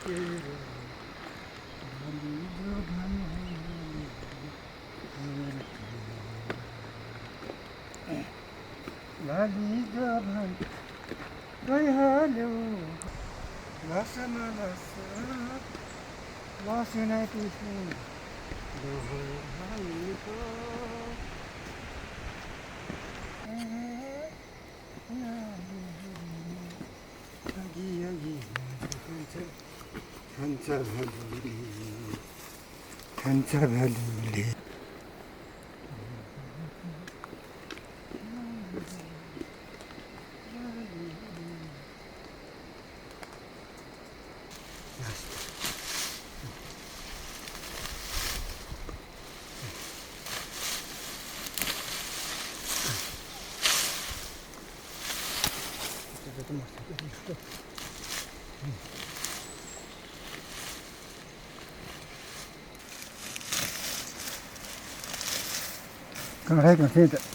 तेरो लाली जो घन है लाली जो घन गइहाल्यो लसमा लस लसुना पिस्नु दोहोऱ्याएको अघि अघि खान्छ भालुले कहाँ कहाँ त कहाँ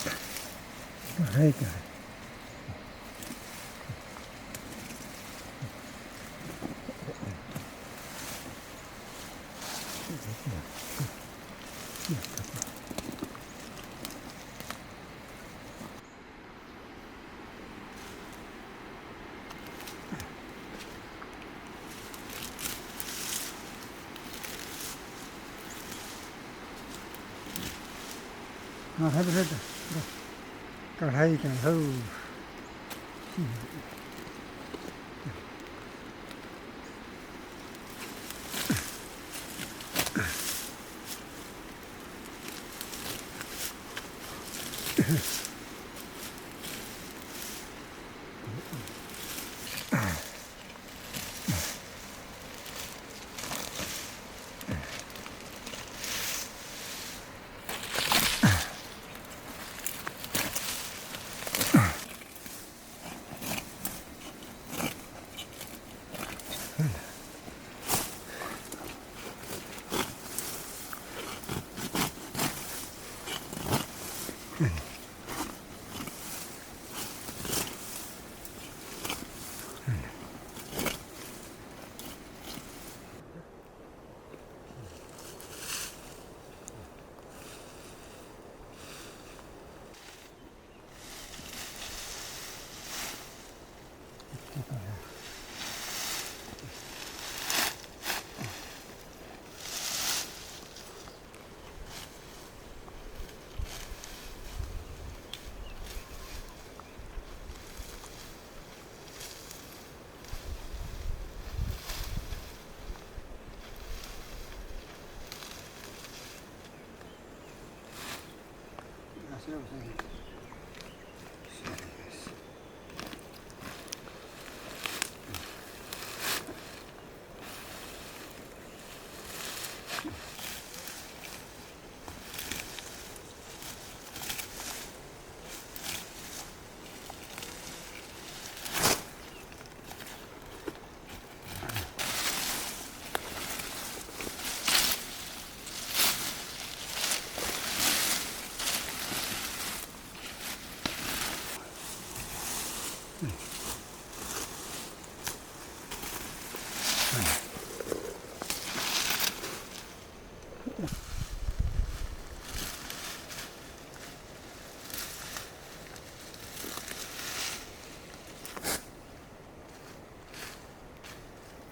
कढ़ाई का हो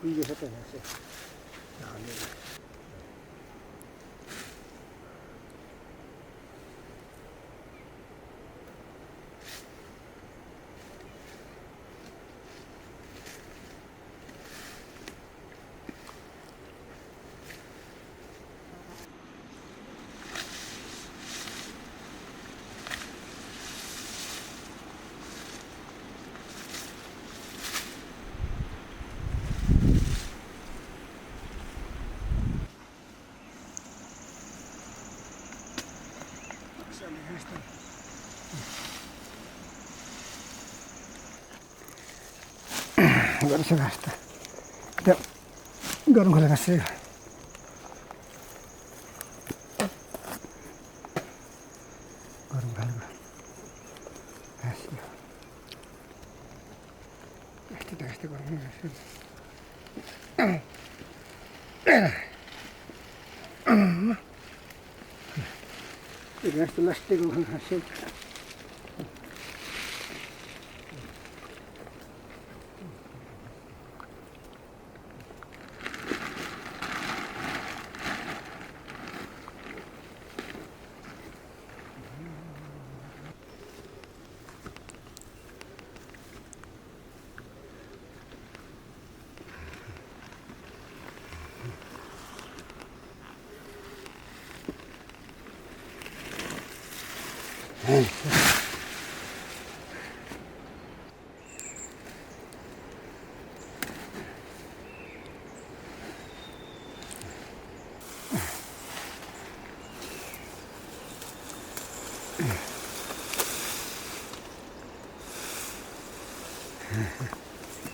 이게 했다 했어. Agora você gasta. Então, agora não consegue ser. Agora não vai. É assim. Gasta agora não vai ser. Ysto lähti kun hän sieltä.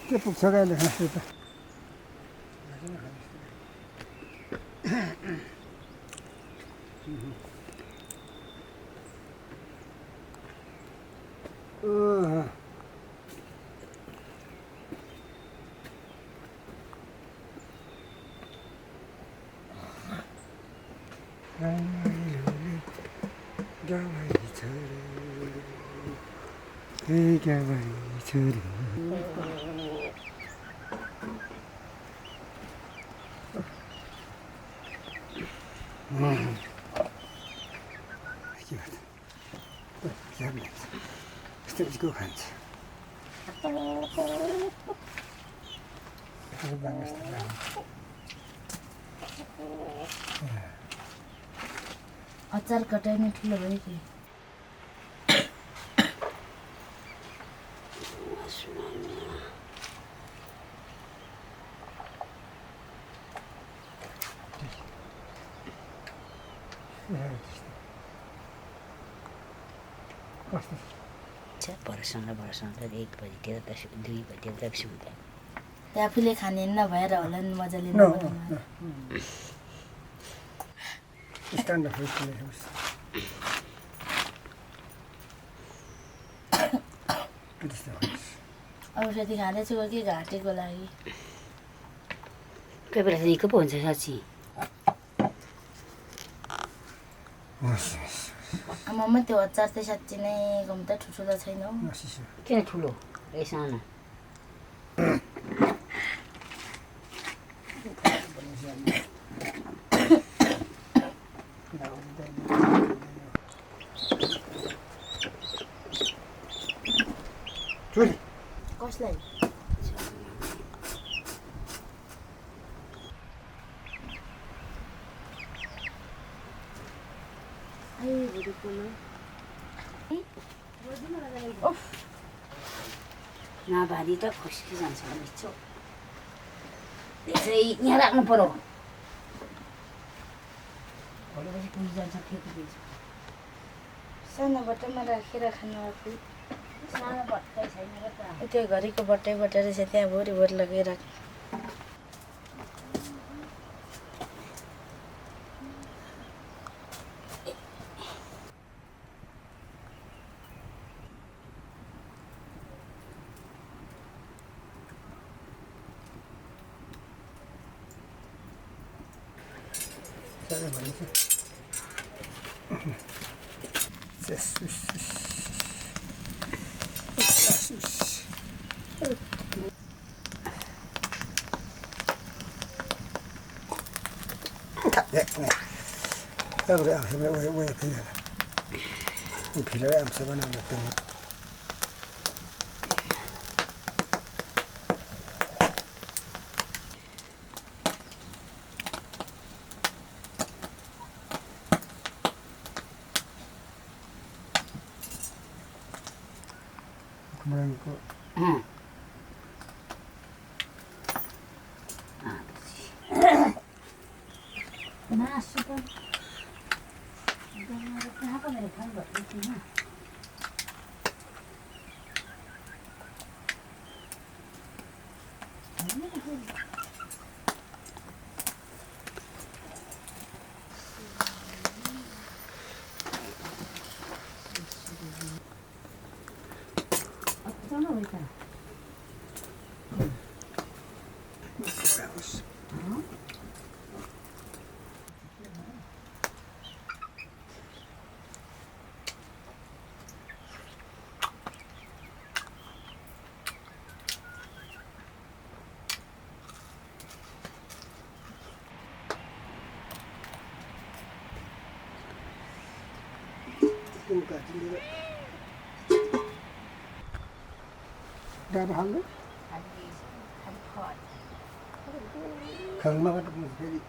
त्यो पुग्छ कहिले खाँच्छु त छोरी यस्तो खान्छ अचार कटाइने ठुलो भयो कि भरसँग 1 बजीतिर 2 बजीतिर तक सुन्दा आफूले खाने नभएर होला नि मजाले stand up for the house. औषधि खाँदैछु कि घाँटीको लागि कोही बेला निको पो हुन्छ साँच्ची मम्मा त्यो अचार चाहिँ साँच्ची नै कम त ठुलो छैन हौ किन ठुलो ए सानो छोरी कसलाई नभारी त खुस्की जान्छ मिठो त्यसै यहाँ राख्नु पर्यो भोलिपछि पुगी जान्छ खेती दिन्छ सानो बट्टामा राखेर खानु आफू सानो भट्टै छैन र त त्यो घरीको बट्टै रहेछ त्यहाँ भोरि भोरि लगाएर Every hour, we appear. We appear, I'm 700 things. 것 같은데. 나도 할래? 강마가 좀 해리.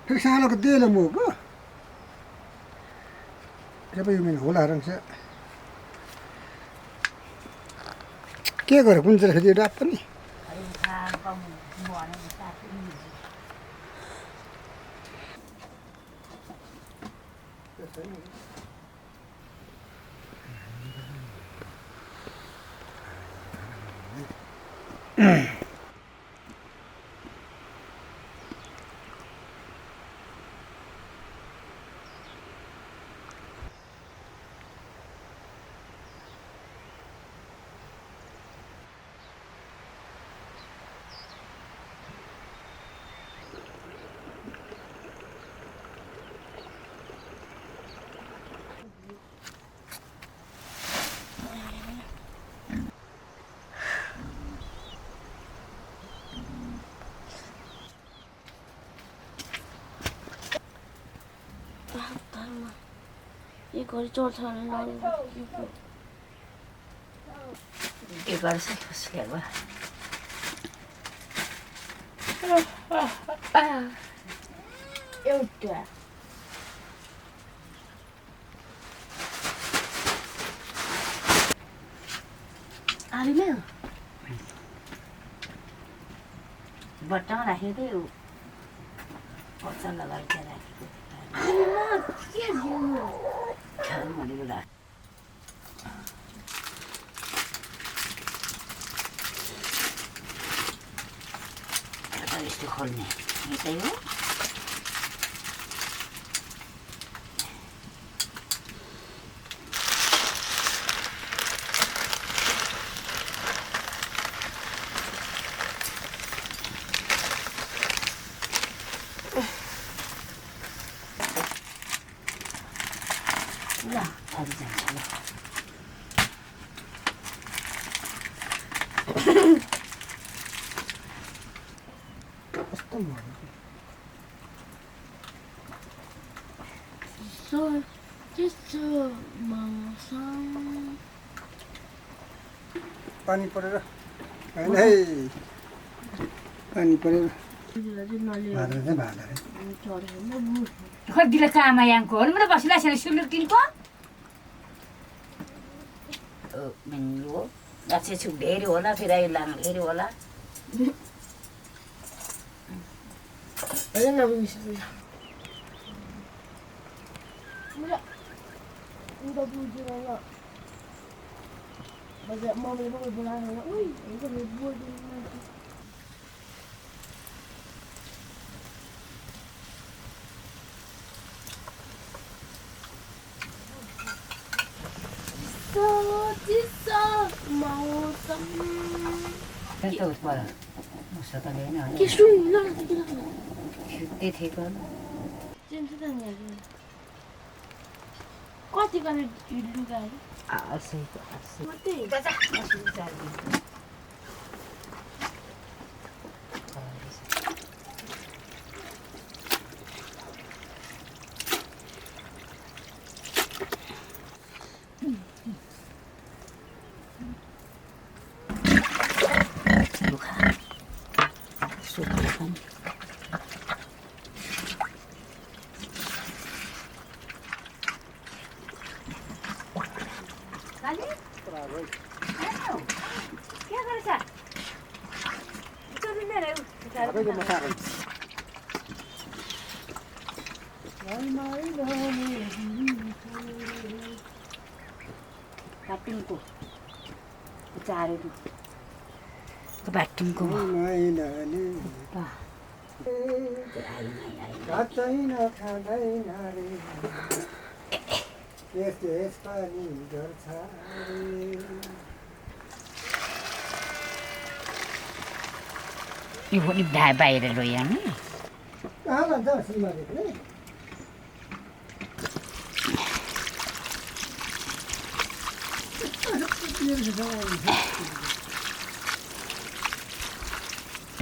백상하려고 떼려 먹어. 해보면 올라가면서 깨거라 군대를 해야 나쁘니. 이 거리 쫓아내는 이걸 쓰려고. 이렇게 아니면 बट्टामा राखेको थिएँ पसलमा गरेर त्यहाँ राखेको खानु भनेको राख यस्तो खोल्ने यतै हो ल अरू जान्छ ल कस्तो मर्नु त्यस्तो मौसम पानी परेर होइन है पानी परेर भाँडा चाहिँ भाँडा है Kodilah kama yang kau, mana pasal saya sulit kini kau? Menyu, dah saya sudah eri wala, firai lang eri wala. Ada nama misalnya. Udah bujur lah. Baca mau beli bola lah. Ui, itu beli bola nanti. मौसम Itu wala, masa tadi ni ada. के सुन ल के ल Cuti thikan. चिन्ता त नि कति गर्ने लुगा Asih, asih. मात्रै Masih jadi. Suka kan? Lagi? क्या गर्छ? चल्नु नै रे। सबैको मसाला Batingko. Cari tu. Ke batingko. मैनाले Pa. खाँदैन खाँदैन रे यस यस पानी गर्छ रे Ibu ni dah bayar lo yang ni. कहाँ लान्छ श्रीमतीले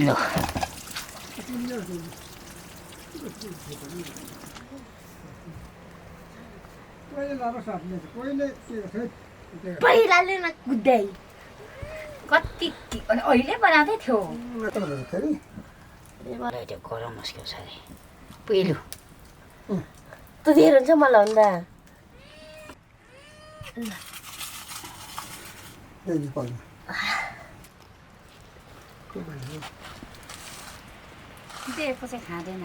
Loh. कोहीले लाएर साप्ने कोहीले के गर्छ पहिलाले न कुद्दै कति अनि अहिले बनाउँदै थियो फेरि मलाई त्यो गरम मुस्किल छ अरे पहिलो त धेरै हुन्छ मलाई भन्दा यही पर्छ के भन्नु दिएको चाहिँ खाँदैन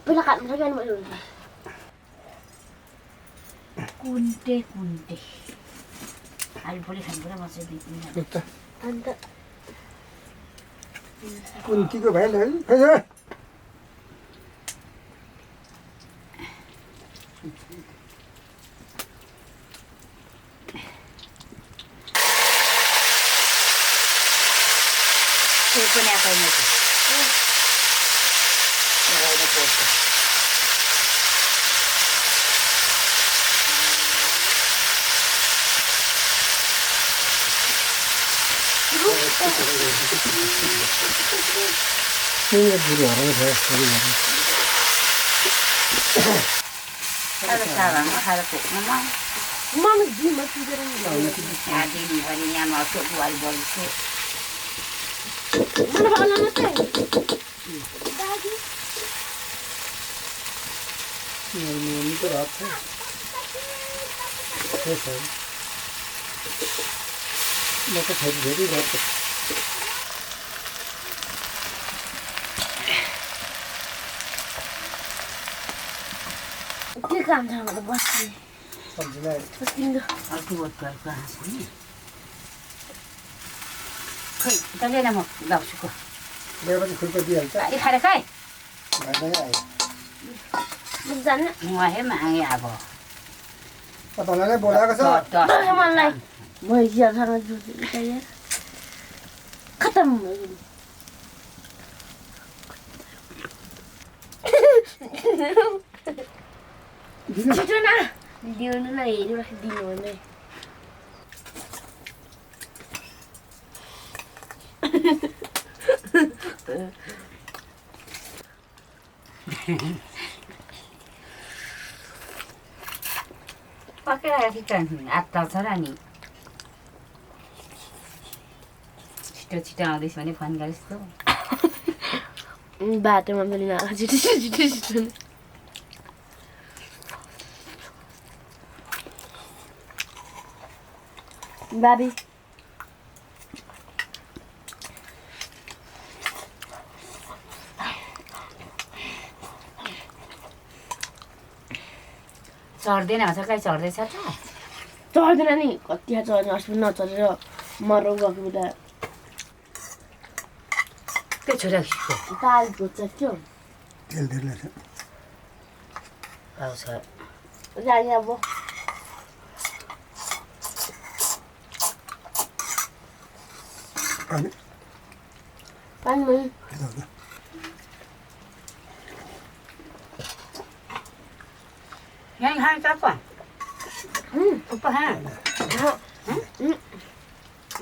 पहिला खानु सक्यो भने मैले हुन्छ कुन्टे आलु पोली खानु पर्यो मसँग दिनु अन्त कुन्तीको भाइ है फेरि त्यो पनि आफैमा बुढी हराउँछ साबामा खाएर पुग्नुमा मम्मी जिममा पुगेर दिनभरि यहाँ मर्छु बुहारी बढ्छु मलाई भाउला मात्रै दाजु निको रात छ म त फेरि रात के काम छ भने बस्ने सब्जीलाई तिम्रो अर्को बोटको हाँस नि खै तैँले न म लाउँछुको ल्याएपछि खुर्को दिइहाल्छ अलि खाएर खाए घरमै आयो जान्न उहाँ मागे अब तपाईँलाई बोलाएको छ मलाई भैँसीहरूसँग जुत्छ यार खतम छिटो न ल्याउनु न हेऱ्यो दिनु भने पकेर आत्ता छ र नि छिटो आउँदैछ भने फोन गरिस् त बाटोमा पनि नआएको छिटो बाबी चढ्दैन भन्छ कहीँ चढ्दैछ त चढ्दैन नि कति चढ्ने हस्पिटल नचढेर मरौ गएको बेला त्यो छोरा खिचको ताल घुच्छ थियो तेल धेरै छ आउँछ जाने अब पानी पानी मै यहाँ खान्छ apa? Apa ha?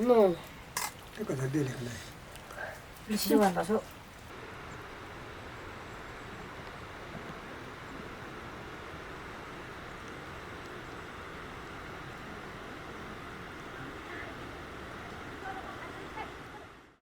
No. Itu kan ada dia. Di sini masuk.